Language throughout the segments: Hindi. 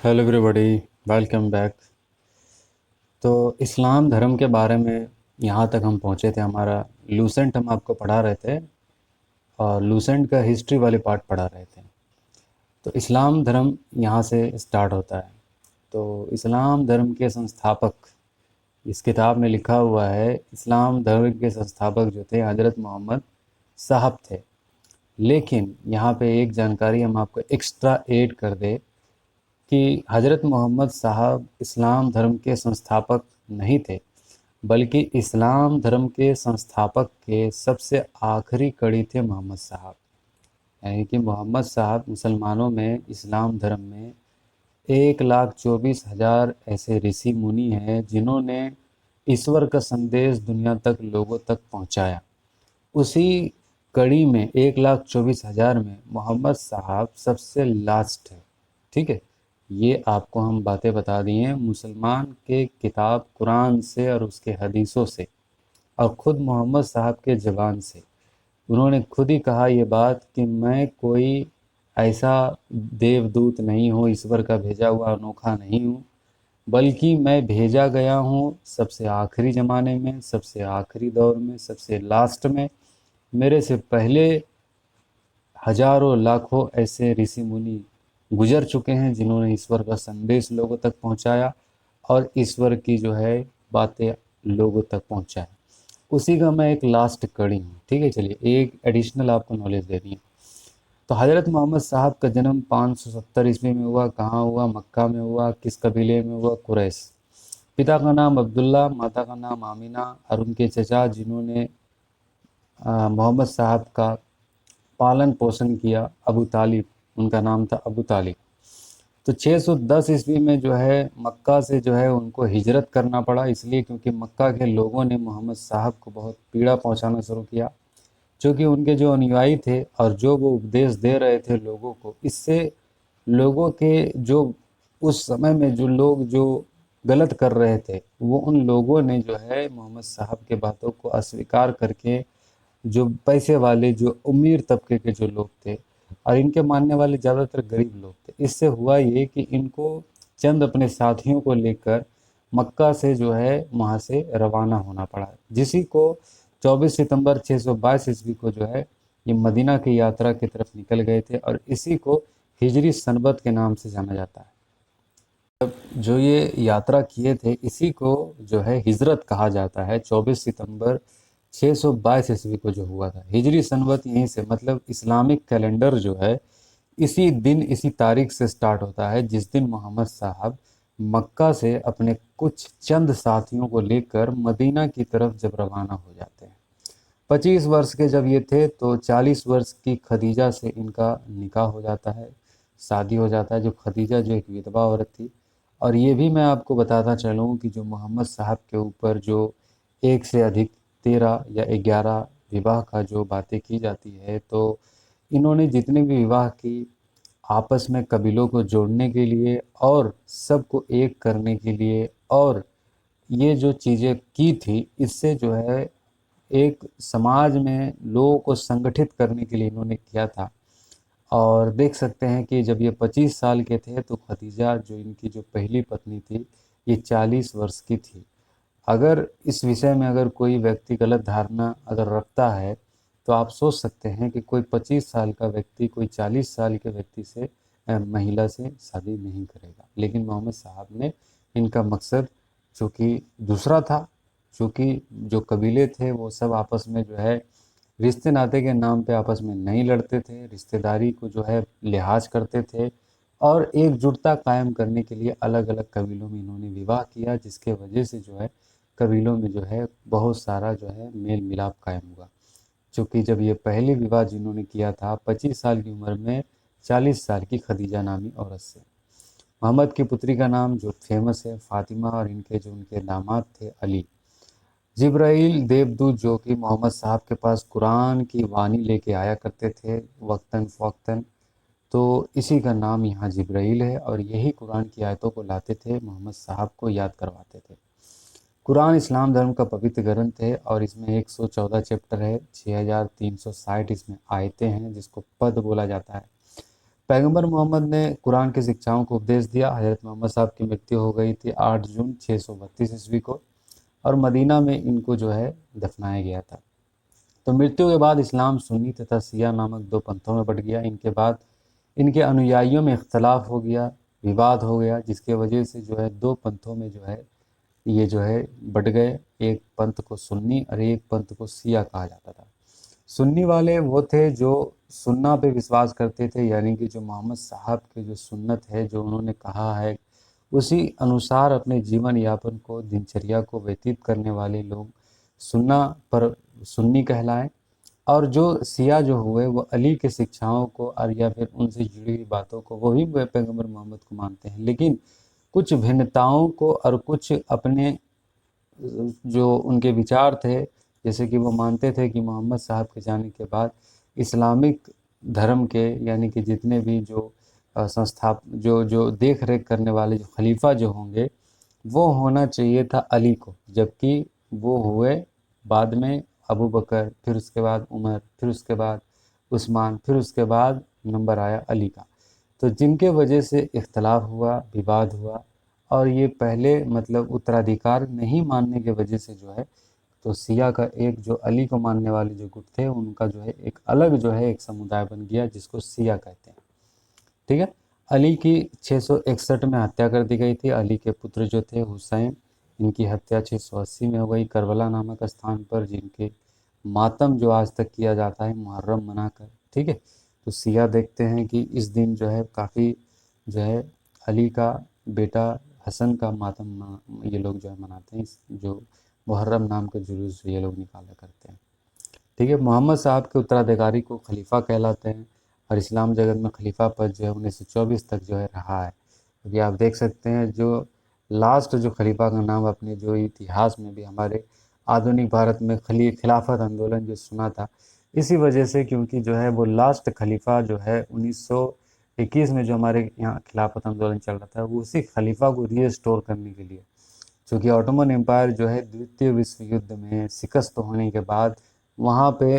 Hello everybody, welcome back. तो इस्लाम धर्म के बारे में यहाँ तक हम पहुँचे थे। हमारा लूसेंट हम आपको पढ़ा रहे थे और लूसेंट का हिस्ट्री वाले पार्ट पढ़ा रहे थे। तो इस्लाम धर्म यहाँ से स्टार्ट होता है। तो इस्लाम धर्म के संस्थापक, इस किताब में लिखा हुआ है, इस्लाम धर्म के संस्थापक जो थे हज़रत मोहम्मद साहब थे। लेकिन यहाँ पे एक जानकारी हम आपको एक्स्ट्रा ऐड कर दें कि हज़रत मोहम्मद साहब इस्लाम धर्म के संस्थापक नहीं थे, बल्कि इस्लाम धर्म के संस्थापक के सबसे आखिरी कड़ी थे मोहम्मद साहब। यानी कि मोहम्मद साहब मुसलमानों में, इस्लाम धर्म में 1,24,000 ऐसे ऋषि मुनि हैं जिन्होंने ईश्वर का संदेश दुनिया तक, लोगों तक पहुंचाया। उसी कड़ी में 1,24,000 में मोहम्मद साहब सबसे लास्ट है। ठीक है, ये आपको हम बातें बता दी हैं मुसलमान के किताब कुरान से और उसके हदीसों से, और ख़ुद मोहम्मद साहब के ज़बान से। उन्होंने खुद ही कहा ये बात कि मैं कोई ऐसा देवदूत नहीं हूँ, ईश्वर का भेजा हुआ अनोखा नहीं हूँ, बल्कि मैं भेजा गया हूँ सबसे आखिरी ज़माने में, सबसे आखिरी दौर में, सबसे लास्ट में। मेरे से पहले हजारों लाखों ऐसे ऋषि मुनि गुजर चुके हैं जिन्होंने ईश्वर का संदेश लोगों तक पहुंचाया और ईश्वर की जो है बातें लोगों तक पहुंचाए। उसी का मैं एक लास्ट कड़ी हूँ। ठीक है, चलिए एक एडिशनल आपको नॉलेज दे दी है। तो हज़रत मोहम्मद साहब का जन्म 570 ईस्वी में हुआ। कहाँ हुआ? मक्का में हुआ। किस कबीले में हुआ? कुरैश। पिता का नाम अब्दुल्ला, माता का नाम आमिना, और उनके चचा जिन्होंने मोहम्मद साहब का पालन पोषण किया, अबू तालिब, उनका नाम था अबू तालिब। तो 610 ईस्वी में जो है मक्का से जो है उनको हिजरत करना पड़ा, इसलिए क्योंकि मक्का के लोगों ने मोहम्मद साहब को बहुत पीड़ा पहुंचाना शुरू किया। चूँकि उनके जो अनुयायी थे और जो वो उपदेश दे रहे थे लोगों को, इससे लोगों के जो उस समय में जो लोग जो गलत कर रहे थे, वो उन लोगों ने जो है मोहम्मद साहब के बातों को अस्वीकार करके, जो पैसे वाले, जो अमीर तबके के जो लोग थे, और इनके मानने वाले ज़्यादातर गरीब लोग थे, इससे हुआ ये कि इनको चंद अपने साथियों को लेकर मक्का से जो है वहाँ से रवाना होना पड़ा, जिसी को 24 सितंबर 622 ईस्वी को जो है ये मदीना की यात्रा की तरफ निकल गए थे, और इसी को हिजरी सनबत के नाम से जाना जाता है। जो ये यात्रा किए थे, इसी को जो है हिजरत कहा जाता है। 24 सितंबर 622 ईस्वी को जो हुआ था, हिजरी सनबत यहीं से, मतलब इस्लामिक कैलेंडर जो है इसी दिन, इसी तारीख से स्टार्ट होता है, जिस दिन मोहम्मद साहब मक्का से अपने कुछ चंद साथियों को लेकर मदीना की तरफ जब रवाना हो जाते हैं। 25 वर्ष के जब ये थे तो 40 वर्ष की खदीजा से इनका निकाह हो जाता है, शादी हो जाता है। जो खदीजा जो एक विधवा औरत थी। और ये भी मैं आपको बताता चलूँ कि जो मोहम्मद साहब के ऊपर जो एक से अधिक 13 या 11 विवाह का जो बातें की जाती है, तो इन्होंने जितने भी विवाह की, आपस में कबीलों को जोड़ने के लिए और सबको एक करने के लिए, और ये जो चीज़ें की थी, इससे जो है एक समाज में लोगों को संगठित करने के लिए इन्होंने किया था। और देख सकते हैं कि जब ये 25 साल के थे तो खदीजा जो इनकी जो पहली पत्नी थी, ये 40 वर्ष की थी। अगर इस विषय में अगर कोई व्यक्ति गलत धारणा अगर रखता है, तो आप सोच सकते हैं कि कोई 25 साल का व्यक्ति कोई 40 साल के व्यक्ति से, महिला से शादी नहीं करेगा। लेकिन मोहम्मद साहब ने, इनका मकसद चूँकि दूसरा था, चूँकि जो कबीले थे वो सब आपस में जो है रिश्ते नाते के नाम पे आपस में नहीं लड़ते थे, रिश्तेदारी को जो है लिहाज करते थे, और एकजुटता कायम करने के लिए अलग अलग कबीलों में इन्होंने विवाह किया, जिसके वजह से जो है कबीलों में जो है बहुत सारा जो है मेल मिलाप कायम हुआ। चूँकि जब ये पहले विवाह जिन्होंने किया था 25 साल की उम्र में 40 साल की खदीजा नामी औरत से। मोहम्मद की पुत्री का नाम जो फेमस है फ़ातिमा, और इनके जो उनके दामाद थे अली। जिब्राइल देवदूत जो कि मोहम्मद साहब के पास कुरान की वाणी लेके आया करते थे वक्तन फ़वक्तन, तो इसी का नाम यहाँ जिब्राइल है, और यही कुरान की आयतों को लाते थे, मोहम्मद साहब को याद करवाते थे। कुरान इस्लाम धर्म का पवित्र ग्रंथ है, और इसमें 114 चैप्टर है, 6360 इसमें आयतें हैं, जिसको पद बोला जाता है। पैगंबर मोहम्मद ने कुरान की शिक्षाओं को उपदेश दिया। हज़रत मोहम्मद साहब की मृत्यु हो गई थी 8 जून 632 ईस्वी को, और मदीना में इनको जो है दफनाया गया था। तो मृत्यु के बाद इस्लाम सुन्नी तथा शिया नामक दो पंथों में बँट गया। इनके बाद इनके अनुयायियों में इख्तलाफ हो गया, विवाद हो गया, जिसके वजह से जो है दो पंथों में जो है ये जो है बँट गए। एक पंथ को सुन्नी और एक पंथ को शिया कहा जाता था। सुन्नी वाले वो थे जो सुन्ना पे विश्वास करते थे, यानी कि जो मोहम्मद साहब के जो सुन्नत है, जो उन्होंने कहा है, उसी अनुसार अपने जीवन यापन को, दिनचर्या को व्यतीत करने वाले लोग सुन्ना पर सुन्नी कहलाए। और जो शिया जो हुए वो अली के शिक्षाओं को और या फिर उनसे जुड़ी हुई बातों को, वो भी पैगंबर मोहम्मद को मानते हैं, लेकिन कुछ भिन्नताओं को और कुछ अपने जो उनके विचार थे, जैसे कि वो मानते थे कि मोहम्मद साहब के जाने के बाद इस्लामिक धर्म के, यानी कि जितने भी जो संस्था जो जो देख रेख करने वाले जो खलीफा जो होंगे, वो होना चाहिए था अली को, जबकि वो हुए बाद में अबू बकर, फिर उसके बाद उमर, फिर उसके बाद उस्मान, फिर उसके बाद नंबर आया अली का। तो जिनके वजह से इख्तलाफ हुआ, विवाद हुआ, और ये पहले मतलब उत्तराधिकार नहीं मानने की वजह से जो है, तो शिया का एक जो अली को मानने वाले जो गुट थे, उनका जो है एक अलग जो है एक समुदाय बन गया, जिसको शिया कहते हैं। ठीक है। अली की 661 में हत्या कर दी गई थी। अली के पुत्र जो थे हुसैन, इनकी हत्या 680 में हो गई करबला नामक स्थान पर, जिनके मातम जो आज तक किया जाता है मुहर्रम मनाकर। ठीक है। तो शिया देखते हैं कि इस दिन जो है काफ़ी जो है अली का बेटा हसन का मातम ये लोग जो है मनाते हैं, जो मुहर्रम नाम का जुलूस ये लोग निकाला करते हैं। ठीक है। मोहम्मद साहब के उत्तराधिकारी को खलीफा कहलाते हैं, और इस्लाम जगत में खलीफा पद जो है 1924 तक जो है रहा है। क्योंकि आप देख सकते हैं जो लास्ट जो खलीफा का नाम अपने जो इतिहास में भी हमारे आधुनिक भारत में खिलाफत आंदोलन जो सुना था, इसी वजह से, क्योंकि जो है वो लास्ट खलीफा जो है 1921 में जो हमारे यहाँ खिलाफत आंदोलन चल रहा था, वो उसी खलीफा को रीस्टोर करने के लिए, चूँकि ऑटोमन एम्पायर जो है द्वितीय विश्व युद्ध में शिकस्त होने के बाद वहाँ पे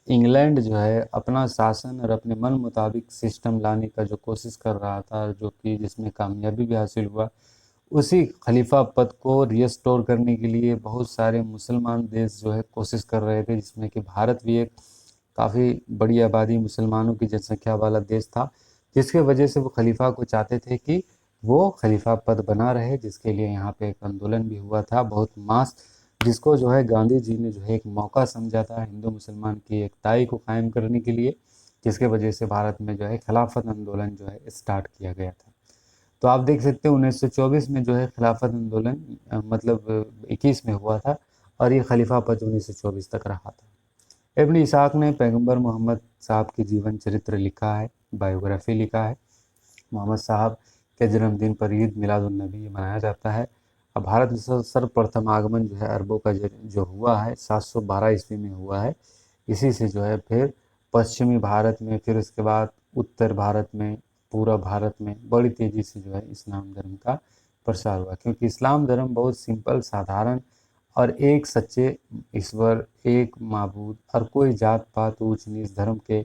इंग्लैंड जो है अपना शासन और अपने मन मुताबिक सिस्टम लाने का जो कोशिश कर रहा था, जो कि जिसमें कामयाबी भी हासिल हुआ, उसी खलीफा पद को रिस्टोर करने के लिए बहुत सारे मुसलमान देश जो है कोशिश कर रहे थे, जिसमें कि भारत भी एक काफ़ी बड़ी आबादी मुसलमानों की जनसंख्या वाला देश था, जिसके वजह से वो खलीफा को चाहते थे कि वो खलीफा पद बना रहे, जिसके लिए यहाँ पे एक आंदोलन भी हुआ था बहुत मास, जिसको जो है गांधी जी ने जो है एक मौका समझा था हिंदू मुसलमान की एकताई को कायम करने के लिए, जिसके वजह से भारत में जो है खिलाफत आंदोलन जो है स्टार्ट किया गया था। तो आप देख सकते हैं 1924 में जो है खिलाफत आंदोलन मतलब 21 में हुआ था, और ये खलीफा पद 1924 तक रहा था। इब्न इसाक ने पैगंबर मोहम्मद साहब की जीवन चरित्र लिखा है, बायोग्राफी लिखा है। मोहम्मद साहब के जन्मदिन पर ईद मिलादुन्नबी मनाया जाता है। अब भारत में सर्वप्रथम आगमन जो है अरबों का जो हुआ है 712 ईस्वी में हुआ है। इसी से जो है फिर पश्चिमी भारत में, फिर उसके बाद उत्तर भारत में, पूरा भारत में बड़ी तेज़ी से जो है इस्लाम धर्म का प्रसार हुआ, क्योंकि इस्लाम धर्म बहुत सिंपल, साधारण और एक सच्चे ईश्वर, एक माबूद और कोई जात पात ऊंच नीच धर्म के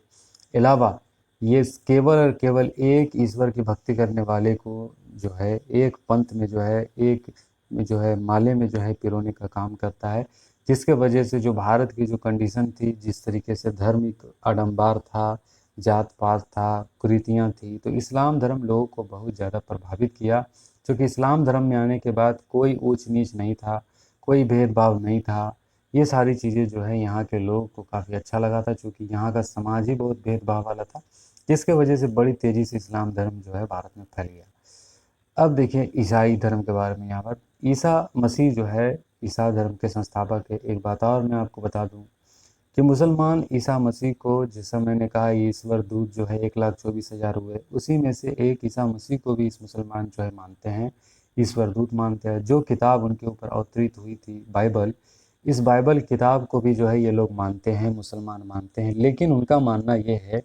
अलावा, ये केवल और केवल एक ईश्वर की भक्ति करने वाले को जो है एक पंथ में जो है एक जो है माले में जो है पिरोने का काम करता है, जिसके वजह से जो भारत की जो कंडीशन थी, जिस तरीके से धार्मिक आडंबर था, जात पात था, कुरीतियाँ थी, तो इस्लाम धर्म लोगों को बहुत ज़्यादा प्रभावित किया। क्योंकि इस्लाम धर्म में आने के बाद कोई ऊंच नीच नहीं था, कोई भेदभाव नहीं था। ये सारी चीज़ें जो है यहाँ के लोगों को काफ़ी अच्छा लगा था, चूँकि यहाँ का समाज ही बहुत भेदभाव वाला था, जिसके वजह से बड़ी तेज़ी से इस्लाम धर्म जो है भारत में फैल गया। अब देखिए ईसाई धर्म के बारे में, यहाँ पर ईसा मसीह जो है ईसा धर्म के संस्थापक है। एक बात और मैं आपको बता दूं कि मुसलमान ईसा मसीह को, जैसा मैंने कहा ईश्वर दूत जो है 1,24,000 हुए, उसी में से एक ईसा मसीह को भी इस मुसलमान जो है मानते हैं, ईश्वर दूत मानते हैं। जो किताब उनके ऊपर अवतरित हुई थी बाइबल, इस बाइबल किताब को भी जो है ये लोग मानते हैं, मुसलमान मानते हैं, लेकिन उनका मानना ये है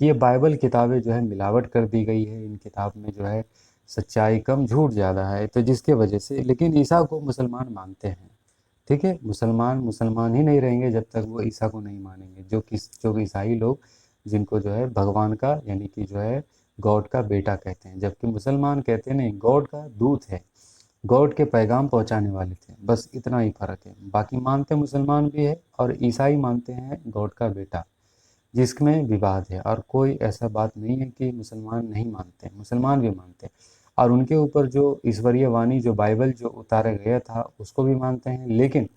कि ये बाइबल किताबें जो है मिलावट कर दी गई है, इन किताब में जो है सच्चाई कम झूठ ज़्यादा है, तो जिसके वजह से, लेकिन ईसा को मुसलमान मानते हैं। ठीक है। मुसलमान मुसलमान ही नहीं रहेंगे जब तक वो ईसा को नहीं मानेंगे। जो ईसाई लोग, जिनको जो है भगवान का, यानी कि जो है गॉड का बेटा कहते हैं, जबकि मुसलमान कहते हैं नहीं, गॉड का दूत है, गॉड के पैगाम पहुंचाने वाले थे। बस इतना ही फ़र्क है। बाकी मानते मुसलमान भी है और ईसाई मानते हैं गॉड का बेटा, जिसमें विवाद है। और कोई ऐसा बात नहीं है कि मुसलमान नहीं मानते, मुसलमान भी मानते हैं। और उनके ऊपर जो ईश्वरीय वाणी, जो बाइबल जो उतारा गया था, उसको भी मानते हैं। लेकिन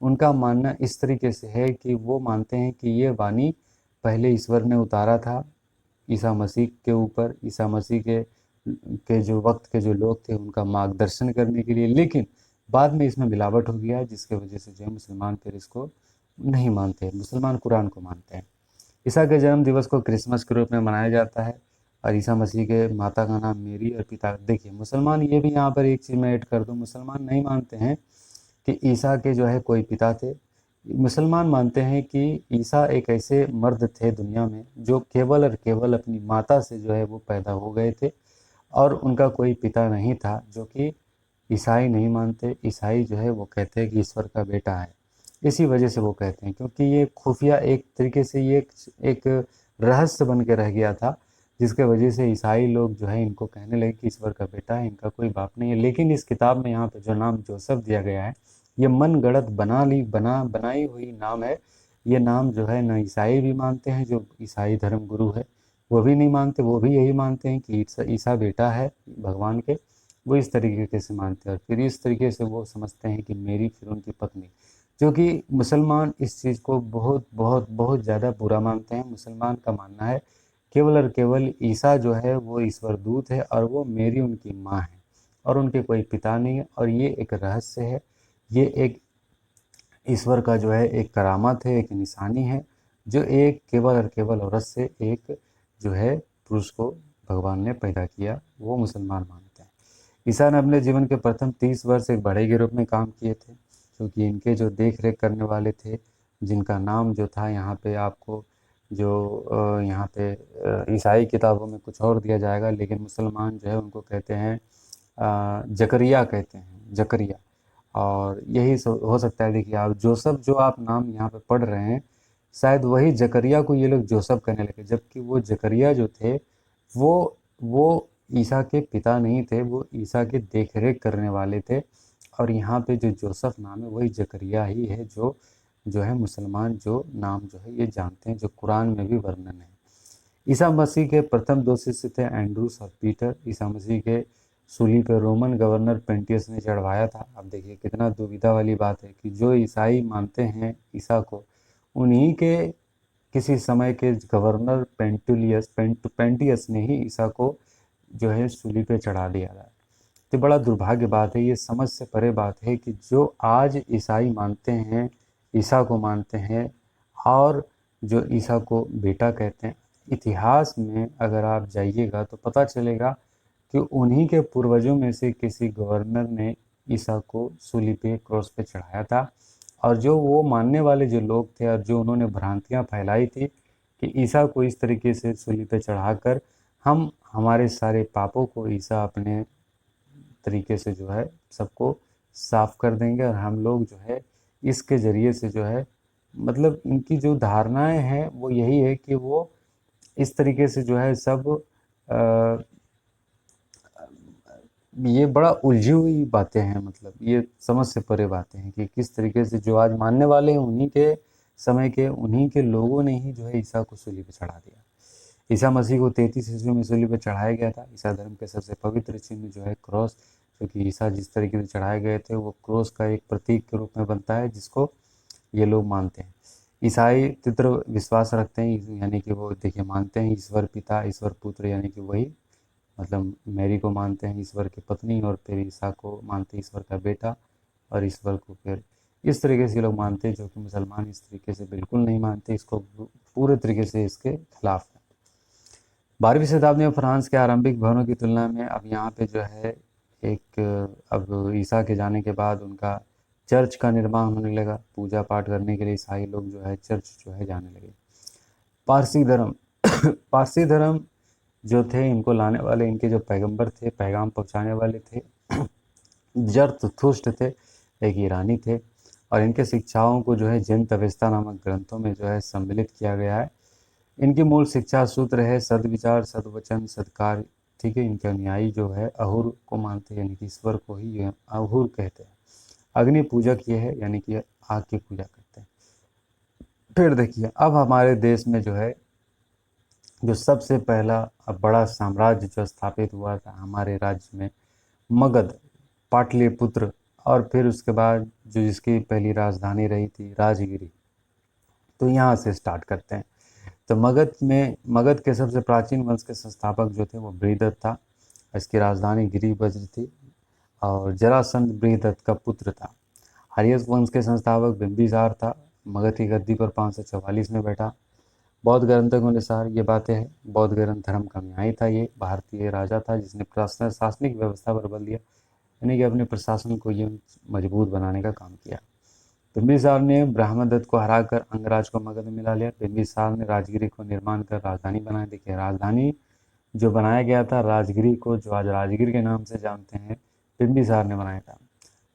उनका मानना इस तरीके से है कि वो मानते हैं कि ये वाणी पहले ईश्वर ने उतारा था ईसा मसीह के ऊपर, ईसा मसीह के जो वक्त के जो लोग थे उनका मार्गदर्शन करने के लिए। लेकिन बाद में इसमें मिलावट हो गया, जिसके वजह से जो है मुसलमान फिर इसको नहीं मानते। मुसलमान कुरान को मानते हैं। ईसा के जन्म दिवस को क्रिसमस के रूप में मनाया जाता है। और ईसा मसीह के माता का नाम मेरी और पिता, देखिए मुसलमान, ये भी यहाँ पर एक चीज़ मैं ऐड कर दूँ, मुसलमान नहीं मानते हैं कि ईसा के जो है कोई पिता थे। मुसलमान मानते हैं कि ईसा एक ऐसे मर्द थे दुनिया में जो केवल और केवल अपनी माता से जो है वो पैदा हो गए थे, और उनका कोई पिता नहीं था, जो कि ईसाई नहीं मानते। ईसाई जो है वो कहते हैं कि ईश्वर का बेटा है। इसी वजह से वो कहते हैं, क्योंकि ये खुफिया एक तरीके से ये एक रहस्य बन के रह गया था, जिसके वजह से ईसाई लोग जो है इनको कहने लगे कि ईश्वर का बेटा है, इनका कोई बाप नहीं है। लेकिन इस किताब में यहाँ पे जो नाम जोसेफ दिया गया है, ये मन गढ़ंत बनाई हुई नाम है। ये नाम जो है ना ईसाई भी मानते हैं, जो ईसाई धर्म गुरु है वो भी नहीं मानते, वो भी यही मानते हैं कि ईसा बेटा है भगवान के। वो इस तरीके से मानते हैं, और फिर इस तरीके से वो समझते हैं कि मेरी फिर उनकी पत्नी, जो कि मुसलमान इस चीज़ को बहुत बहुत बहुत ज़्यादा बुरा मानते हैं। मुसलमान का मानना है केवल और केवल ईसा जो है वो ईश्वर दूत है, और वो मेरी उनकी माँ है, और उनके कोई पिता नहीं है। और ये एक रहस्य है, ये एक ईश्वर का जो है एक करामात है, एक निशानी है, जो एक केवल और केवल औरत से एक जो है पुरुष को भगवान ने पैदा किया, वो मुसलमान मानते हैं। ईसा ने अपने जीवन के प्रथम 30 वर्ष एक बढ़ई के रूप में काम किए थे, क्योंकि इनके जो देख रेख करने वाले थे, जिनका नाम जो था यहाँ पे आपको जो यहाँ पे ईसाई किताबों में कुछ और दिया जाएगा, लेकिन मुसलमान जो है उनको कहते हैं जकरिया कहते हैं, जकरिया। और यही हो सकता है, देखिए आप जोसेफ जो आप नाम यहाँ पे पढ़ रहे हैं, शायद वही जकरिया को ये लोग जोसेफ कहने लगे, जबकि वो जकरिया जो थे वो ईसा के पिता नहीं थे, वो ईसा के देख रेख करने वाले थे। और यहाँ पे जो जोसेफ नाम है वही जकरिया ही है, जो है मुसलमान जो नाम जो है ये जानते हैं, जो कुरान में भी वर्णन है। ईसा मसीह के प्रथम दो शिष्य थे एंड्रूस और पीटर। ईसा मसीह के सूली पे रोमन गवर्नर पेंटियस ने चढ़वाया था। अब देखिए कितना दुविधा वाली बात है कि जो ईसाई मानते हैं ईसा को, उन्हीं के किसी समय के गवर्नर पेंटियस ने ही ईसा को जो है सूली पे चढ़ा दिया था। तो बड़ा दुर्भाग्य बात है, ये समझ से परे बात है कि जो आज ईसाई मानते हैं, ईसा को मानते हैं, और जो ईसा को बेटा कहते हैं, इतिहास में अगर आप जाइएगा तो पता चलेगा कि उन्हीं के पूर्वजों में से किसी गवर्नर ने ईसा को सूली पे क्रॉस पे चढ़ाया था। और जो वो मानने वाले जो लोग थे, और जो उन्होंने भ्रांतियां फैलाई थी कि ईसा को इस तरीके से सूली पे चढ़ाकर हम हमारे सारे पापों को ईसा अपने तरीके से जो है सबको साफ कर देंगे, और हम लोग जो है इसके ज़रिए से जो है, मतलब इनकी जो धारणाएं हैं वो यही है कि वो इस तरीके से जो है सब अ, ये बड़ा उलझी हुई बातें हैं, मतलब ये समझ से परे बातें हैं कि किस तरीके से जो आज मानने वाले हैं उन्हीं के समय के उन्हीं के लोगों ने ही जो है ईसा को सूली पे चढ़ा दिया। ईसा मसीह को 33 ईस्वी में सूली पर चढ़ाया गया था। ईसा धर्म के सबसे पवित्र चिन्ह जो है क्रॉस, क्योंकि ईसा जिस तरीके से चढ़ाए गए थे वो क्रॉस का एक प्रतीक के रूप में बनता है, जिसको ये लोग मानते हैं। ईसाई तीव्र विश्वास रखते हैं, यानी कि वो देखिए मानते हैं ईश्वर पिता, ईश्वर पुत्र, यानी कि वही, मतलब मैरी को मानते हैं ईश्वर की पत्नी, और फिर ईसा को मानते हैं ईश्वर का बेटा, और ईश्वर को फिर इस तरीके से लोग मानते हैं, जो कि मुसलमान इस तरीके से बिल्कुल नहीं मानते, इसको पूरे तरीके से इसके खिलाफ है। 12वीं शताब्दी में फ्रांस के आरंभिक भवनों की तुलना में अब यहाँ पे जो है एक, अब ईसा के जाने के बाद उनका चर्च का निर्माण होने लगा। पूजा पाठ करने के लिए ईसाई लोग जो है चर्च जो है जाने लगे। पारसी धर्म पारसी धर्म जो थे, इनको लाने वाले, इनके जो पैगंबर थे, पैगाम पहुँचाने वाले थे, जरथुष्ट थे, एक ईरानी थे। और इनके शिक्षाओं को जो है जैन अवेस्ता नामक ग्रंथों में जो है सम्मिलित किया गया है। इनकी मूल शिक्षा सूत्र है सद्विचार, सद्वचन, सत्कार। ठीक है, इनके अनुयायी जो है अहुर को मानते हैं, यानी कि ईश्वर को ही ये अहुर कहते हैं। अग्नि पूजक ये है, यानी कि आग की पूजा करते हैं। फिर देखिए, अब हमारे देश में जो है जो सबसे पहला बड़ा साम्राज्य जो स्थापित हुआ था हमारे राज्य में, मगध, पाटलिपुत्र, और फिर उसके बाद जो जिसकी पहली राजधानी रही थी राजगिरी। तो यहाँ से स्टार्ट करते हैं। तो मगध के सबसे प्राचीन वंश के संस्थापक जो थे वो बृहदत्त था। इसकी राजधानी गिरिवज्र थी और जरासंध बृहदत्त का पुत्र था। हर्यश वंश के संस्थापक बिंबिसार था। मगध की गद्दी पर 544 में बैठा। बौद्ध ग्रंथों के अनुसार ये बातें हैं। बौद्ध ग्रंथ धर्म का न्यायी था। ये भारतीय राजा था जिसने प्रशासनिक व्यवस्था पर बल दिया, यानी कि अपने प्रशासन को ये मजबूत बनाने का काम किया। बिंबिसार ने ब्रह्मदत्त को हराकर अंगराज को मगध में मिला लिया। बिंबिसार ने राजगिरी को निर्माण कर राजधानी बनाया। देखिए, राजधानी जो बनाया गया था राजगिरी को, जो आज राजगिर के नाम से जानते हैं, बिंबिसार ने बनाया था।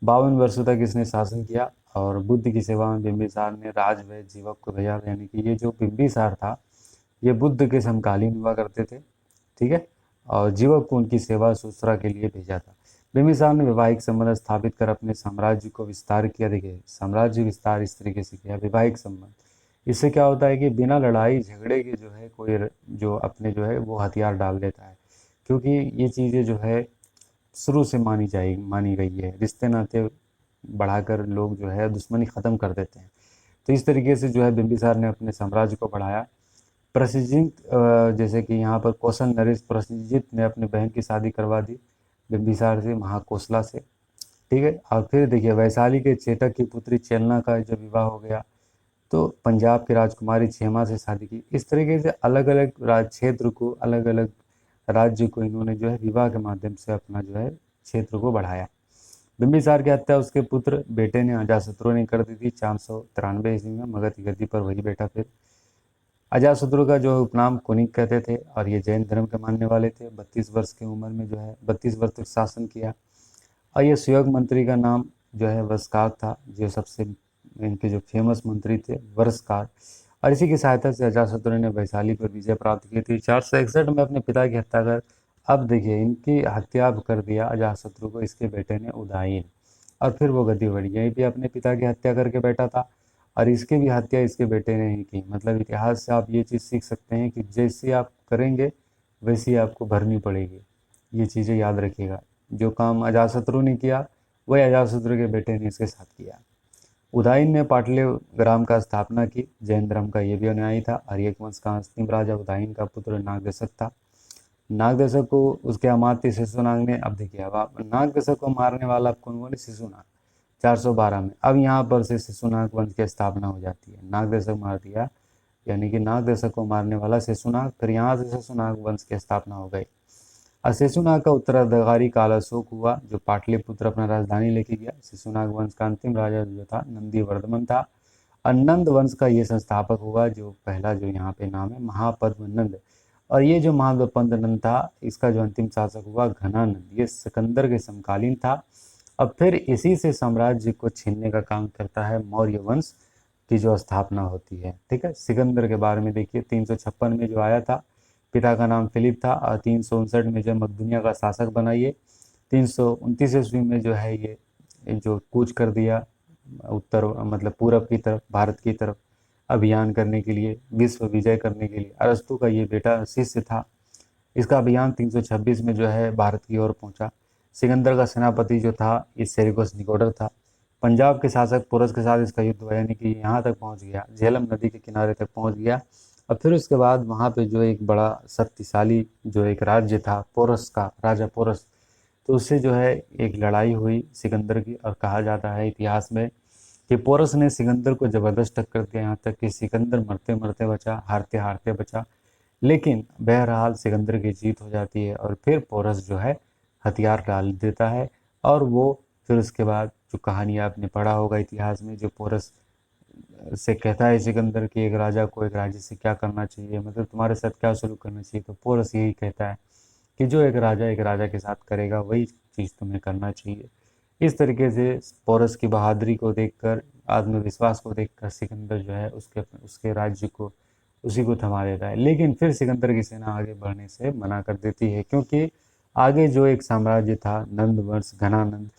52 वर्षों तक इसने शासन किया और बुद्ध की सेवा में बिंबिसार ने राजवैद्य जीवक को भेजा। यानी कि ये जो बिंबिसार था ये बुद्ध के समकालीन हुआ करते थे। ठीक है, और जीवक को उनकी सेवा शुश्रूषा के लिए भेजा था। बिंबिसार ने वैवाहिक संबंध स्थापित कर अपने साम्राज्य को विस्तार किया। देखिए, साम्राज्य विस्तार इस तरीके से किया, वैवाहिक संबंध। इससे क्या होता है कि बिना लड़ाई झगड़े के जो है कोई जो अपने जो है वो हथियार डाल देता है, क्योंकि ये चीज़ें जो है शुरू से मानी गई है। रिश्ते नाते बढ़ाकर लोग जो है दुश्मनी ख़त्म कर देते हैं। तो इस तरीके से जो है बिंबिसार ने अपने साम्राज्य को बढ़ाया। प्रसेनजित, जैसे कि यहाँ पर कौशल नरेश प्रसेनजित ने अपनी बहन की शादी करवा दी बिंबिसार से, महाकोसला से। ठीक है, और फिर देखिए वैशाली के चेतक की पुत्री चेलना का जब विवाह हो गया तो पंजाब की राजकुमारी क्षेमा से शादी की। इस तरीके से अलग अलग राज क्षेत्र को, अलग अलग राज्य को इन्होंने जो है विवाह के माध्यम से अपना जो है क्षेत्र को बढ़ाया। बिंबिसार की हत्या उसके पुत्र बेटे ने अजातशत्रु ने कर दी थी 493 ईस्वी में। मगध की गद्दी पर वही बैठा फिर। अजातशत्रु का जो उपनाम कुनिक कहते थे और ये जैन धर्म के मानने वाले थे। 32 वर्ष की उम्र में जो है 32 वर्ष तक शासन किया। और ये सुयोग मंत्री का नाम जो है वस्कार था, जो सबसे इनके जो फेमस मंत्री थे वरस्कार। और इसी की सहायता से अजातशत्रु ने वैशाली पर विजय प्राप्त की थी 461 में अपने पिता की हत्या कर। अब देखिए, इनकी हत्या कर दिया अजातशत्रु को इसके बेटे ने उदायन, और फिर वो गद्दी बढ़ी। यहीं पे अपने पिता की हत्या करके बैठा था और इसकी भी हत्या इसके बेटे ने ही की। मतलब इतिहास से आप ये चीज़ सीख सकते हैं कि जैसे आप करेंगे वैसी आपको भरनी पड़ेगी। ये चीज़ें याद रखिएगा। जो काम अजातशत्रु ने किया वही अजातशत्रु के बेटे ने इसके साथ किया। उदयन ने पाटलिग्राम का स्थापना की। जैन धर्म का ये भी अनुयायी था। आर्यक वंश का अंतिम राजा उदयन का पुत्र नागदेशक था। नागदेशक को उसके अमात्य शिशुनाग ने, अब देखिए, अब आप नागदेशक को मारने वाला कौन बोले, शिशुनाग, 412 में। अब यहाँ पर से शिशुनाग वंश की स्थापना हो जाती है। नागदेशक मार दिया, यानी कि नागदेशक को मारने वाला शिशुनाग, फिर यहाँ से शिशुनाग वंश की स्थापना हो गई। शिशुनाग का उत्तराधिकारी कालाशोक हुआ जो पाटलिपुत्र अपना राजधानी लेके गया। शिशुनाग वंश का अंतिम राजा जो था नंदीवर्धन था। और नंद वंश का ये संस्थापक हुआ जो पहला जो यहाँ पे नाम है महापद्म नंद। और ये जो महापद्म नंद था इसका जो अंतिम शासक हुआ घनानंद, ये सिकंदर के समकालीन था। अब फिर इसी से साम्राज्य को छीनने का काम करता है मौर्य वंश की जो स्थापना होती है। ठीक है, सिकंदर के बारे में देखिए, 356 में जो आया था, पिता का नाम फिलिप था, और 359 में जब मकदूनिया का शासक बना। ये 329 ईस्वी में जो है ये जो कूच कर दिया उत्तर, मतलब पूरब की तरफ, भारत की तरफ अभियान करने के लिए, विश्व विजय करने के लिए। अरस्तु का ये बेटा शिष्य था। इसका अभियान 326 में जो है भारत की ओर पहुंचा। सिकंदर का सेनापति जो था ये सेरिगस निकोडर था। पंजाब के शासक पोरस के साथ इसका युद्ध हुआ, यानी कि यहाँ तक पहुँच गया, झेलम नदी के किनारे तक पहुँच गया। और फिर उसके बाद वहाँ पे जो एक बड़ा शक्तिशाली जो एक राज्य था पोरस का, राजा पोरस, तो उससे जो है एक लड़ाई हुई सिकंदर की। और कहा जाता है इतिहास में कि पोरस ने सिकंदर को ज़बरदस्त टक्कर दिया, यहाँ तक कि सिकंदर मरते मरते बचा, हारते हारते बचा। लेकिन बहरहाल सिकंदर की जीत हो जाती है और फिर पोरस जो है हथियार डाल देता है। और वो फिर उसके बाद जो कहानी आपने पढ़ा होगा इतिहास में, जो पोरस से कहता है सिकंदर कि एक राजा को एक राज्य से क्या करना चाहिए, मतलब तुम्हारे साथ क्या सलूक करना चाहिए, तो पोरस यही कहता है कि जो एक राजा के साथ करेगा वही चीज़ तुम्हें करना चाहिए। इस तरीके से पोरस की बहादुरी को देखकर, आत्मविश्वास को देखकर सिकंदर जो है उसके उसके राज्य को उसी को थमा देता है। लेकिन फिर सिकंदर की सेना आगे बढ़ने से मना कर देती है, क्योंकि आगे जो एक साम्राज्य था नंद वंश घनानंद,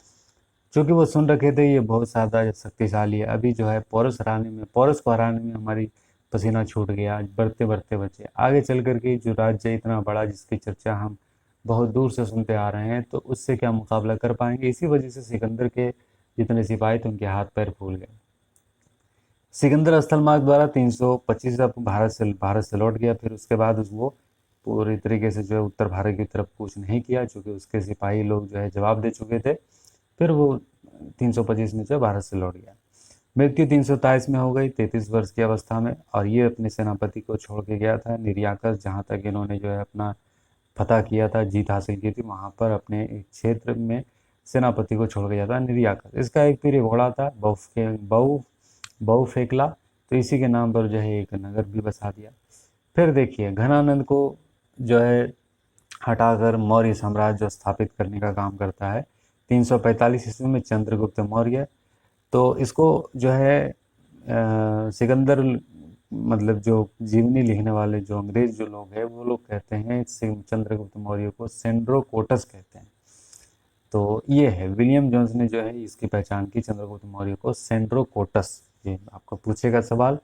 चूँकि वो सुन रखे थे ये बहुत ज़्यादा शक्तिशाली है, अभी जो है पोरस को हराने में हमारी पसीना छूट गया, आज बढ़ते बढ़ते बचे, आगे चल कर के जो राज्य इतना बड़ा जिसकी चर्चा हम बहुत दूर से सुनते आ रहे हैं, तो उससे क्या मुकाबला कर पाएंगे। इसी वजह से सिकंदर के जितने सिपाही थे उनके हाथ पैर फूल गए। सिकंदर स्थल मार्ग द्वारा 325 भारत से लौट गया। फिर उसके बाद वो पूरी तरीके से जो है उत्तर भारत की तरफ कूच नहीं किया, चूँकि उसके सिपाही लोग जो है जवाब दे चुके थे। फिर वो 325 में जो भारत से लौट गया। मृत्यु 323 में हो गई 33 वर्ष की अवस्था में, और ये अपने सेनापति को छोड़ के गया था निर्याकस, जहाँ तक इन्होंने जो है अपना फतह किया था, जीत हासिल की थी, वहाँ पर अपने एक क्षेत्र में सेनापति को छोड़ के गया था निर्याकस। इसका एक पीर घोड़ा था बहु फेकला, तो इसी के नाम पर जो है एक नगर भी बसा दिया। फिर देखिए घनानंद को जो है हटाकर मौर्य साम्राज्य स्थापित करने का काम करता है 345 ईस्वी में चंद्रगुप्त मौर्य। तो इसको जो है सिकंदर मतलब जो जीवनी लिखने वाले जो अंग्रेज जो लोग हैं वो लोग कहते हैं चंद्रगुप्त मौर्य को सेंड्रोकोटस कहते हैं। तो ये है विलियम जोन्स ने जो है इसकी पहचान की चंद्रगुप्त मौर्य को सेंड्रोकोटस। ये आपको पूछेगा सवाल।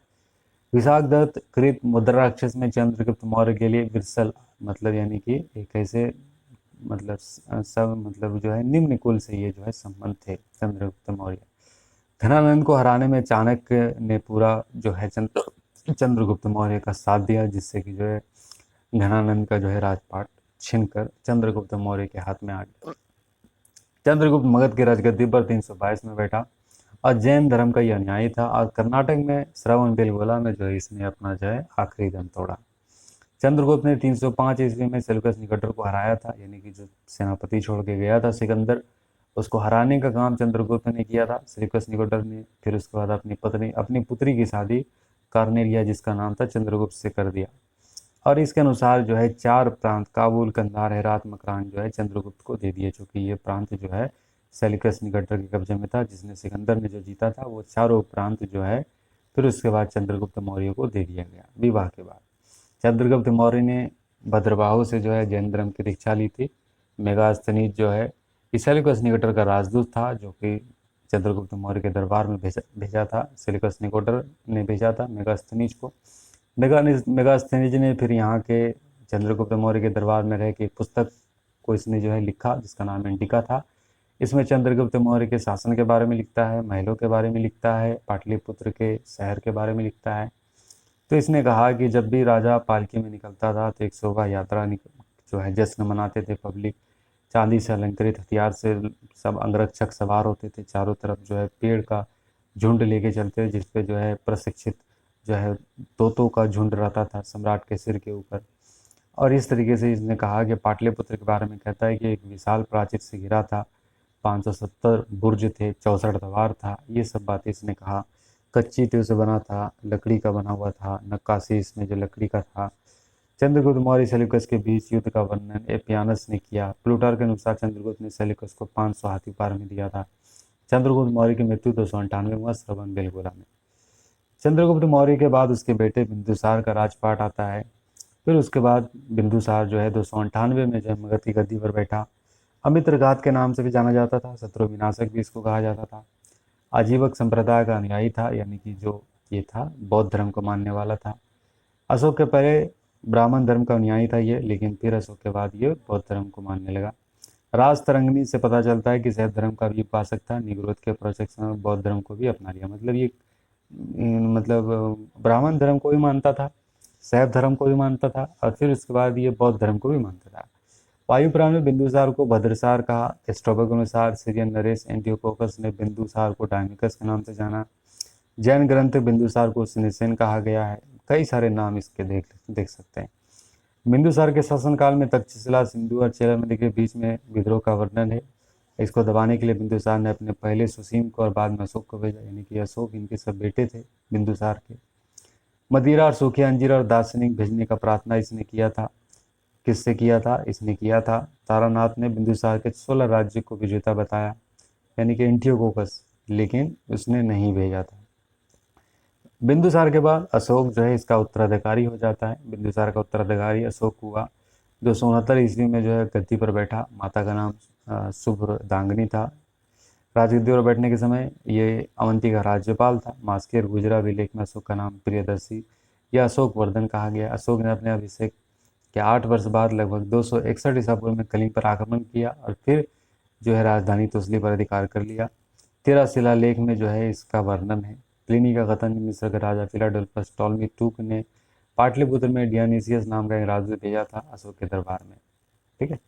विशाख दत्त कृत मुद्रा राक्षस में चंद्रगुप्त मौर्य के लिए विरसल मतलब यानी कि एक ऐसे मतलब सब मतलब जो है निम्न कुल से ये जो है संबंध थे चंद्रगुप्त मौर्य। घनानंद को हराने में चाणक्य ने पूरा जो है चंद्रगुप्त मौर्य का साथ दिया, जिससे कि जो है घनानंद का जो है राजपाट छीनकर चंद्रगुप्त मौर्य के हाथ में आ गया। चंद्रगुप्त मगध की राजगद्दी पर 322 में बैठा और जैन धर्म का यह अनुयायी था, और कर्नाटक में श्रवण बेलगोला में जो है इसने अपना जो है आखिरी दम तोड़ा। चंद्रगुप्त ने 305 ईस्वी में सेल्यूकस निकटर को हराया था, यानी कि जो सेनापति छोड़ के गया था सिकंदर, उसको हराने का काम चंद्रगुप्त ने किया था सेल्यूकस निकटर ने। फिर उसके बाद अपनी पुत्री की शादी कार्नेलिया जिसका नाम था चंद्रगुप्त से कर दिया, और इसके अनुसार जो है 4 प्रांत काबुल, कंधार, हेरात, मकरान जो है चंद्रगुप्त को दे दिए, चूँकि ये प्रांत जो है सेल्यूकस निकटर के कब्जे में था, जिसने सिकंदर ने जो जीता था वो चारों प्रांत जो है फिर उसके बाद चंद्रगुप्त मौर्य को दे दिया गया। विवाह के बाद चंद्रगुप्त मौर्य ने भद्रबाहु से जो है जैन धर्म की दीक्षा ली थी। मेगास्थनीज जो है सेल्यूकस निकटर का राजदूत था, जो कि चंद्रगुप्त मौर्य के दरबार में भेजा था। सेल्यूकस निकटर ने भेजा था मेगास्थनीज को। मेगास्थनीज ने फिर यहाँ के चंद्रगुप्त मौर्य के दरबार में रह के एक पुस्तक को इसने जो है लिखा, जिसका नाम इंडिका था। इसमें चंद्रगुप्त मौर्य के शासन के बारे में लिखता है, महलों के बारे में लिखता है, पाटलिपुत्र के शहर के बारे में लिखता है। तो इसने कहा कि जब भी राजा पालकी में निकलता था तो एक शोभा यात्रा जो है जश्न मनाते थे पब्लिक, चांदी से अलंकृत हथियार से सब अंगरक्षक सवार होते थे, चारों तरफ जो है पेड़ का झुंड लेके चलते थे, जिसपे जो है प्रशिक्षित जो है तोतों का झुंड रहता था सम्राट के सिर के ऊपर। और इस तरीके से इसने कहा कि पाटलिपुत्र के बारे में कहता है कि एक विशाल प्राचीर से घिरा था, 570 बुर्ज थे, 64 द्वार था, ये सब बातें इसने कहा। कच्ची ईंटों से बना था, लकड़ी का बना हुआ था, नक्काशी इसमें जो लकड़ी का था। चंद्रगुप्त मौर्य सेल्यूकस के बीच युद्ध का वर्णन एपियानस ने किया। प्लूटार्क के अनुसार चंद्रगुप्त ने सेल्यूकस को 500 हाथी पार में दिया था। चंद्रगुप्त मौर्य की मृत्यु 298 में श्रवण बेलगोला में। चंद्रगुप्त मौर्य के बाद उसके बेटे बिंदुसार का राजपाट आता है। फिर उसके बाद बिंदुसार जो है 298 में जो है मगध की गद्दी पर बैठा। अमित्रघात के नाम से भी जाना जाता था, शत्रु विनाशक भी इसको कहा जाता था। आजीवक संप्रदाय का अनुयायी था, यानी कि जो ये था बौद्ध धर्म को मानने वाला था। अशोक के पहले ब्राह्मण धर्म का अनुयायी था ये, लेकिन फिर अशोक के बाद ये बौद्ध धर्म को मानने लगा। राज तरंगिणी से पता चलता है कि शैव धर्म का भी उपासक था। निग्रोध के प्रोजेक्शन में बौद्ध धर्म को भी अपना लिया, मतलब ये मतलब ब्राह्मण धर्म को भी मानता था, शैव धर्म को भी मानता था, और फिर उसके बाद ये बौद्ध धर्म को भी मानता था। वायुपुराण में बिंदुसार को भद्रसार कहा। स्ट्रोबो के अनुसार सीरियन नरेश एंटियोकोकस ने बिंदुसार को डायमिकस के नाम से जाना। जैन ग्रंथ बिंदुसार को सिनिसेन कहा गया है। कई सारे नाम इसके देख सकते हैं। बिंदुसार के शासनकाल में तक्षशिला, सिंधु और चेला के बीच में विद्रोह का वर्णन है। इसको दबाने के लिए बिंदुसार ने अपने पहले सुसीम को और बाद में अशोक को भेजा, यानी कि अशोक इनके सब बेटे थे बिंदुसार के। मदिरा और सूखे अंजीर और दार्शनिक भेजने का प्रार्थना इसने किया था। किससे किया था? इसने किया था तारानाथ ने बिंदुसार के 16 राज्य को विजेता बताया, यानी कि एंटियोकोकस, लेकिन उसने नहीं भेजा था। बिंदुसार के बाद अशोक जो है इसका उत्तराधिकारी हो जाता है। बिंदुसार का उत्तराधिकारी अशोक हुआ, जो 69 ईस्वी में जो है गद्दी पर बैठा। माता का नाम शुभ्रदांगिनी था। राजगद्दी पर बैठने के समय ये अवंती का राज्यपाल था। मास्केर गुजरा अभिलेख में अशोक का नाम प्रियदर्शी या अशोक वर्धन कहा गया। अशोक ने अपने अभिषेक के 8 वर्ष बाद लगभग 261 ईसा पूर्व में कलिंग पर आक्रमण किया और फिर जो है राजधानी तोसली पर अधिकार कर लिया। 13 शिलालेख में जो है इसका वर्णन है। प्लिनी का कथन, मिस्र के राजा फिलाडेल्फस टॉलमी टूक ने पाटलिपुत्र में डियोनिसियस नाम का एक राजदूत भेजा था अशोक के दरबार में। ठीक है।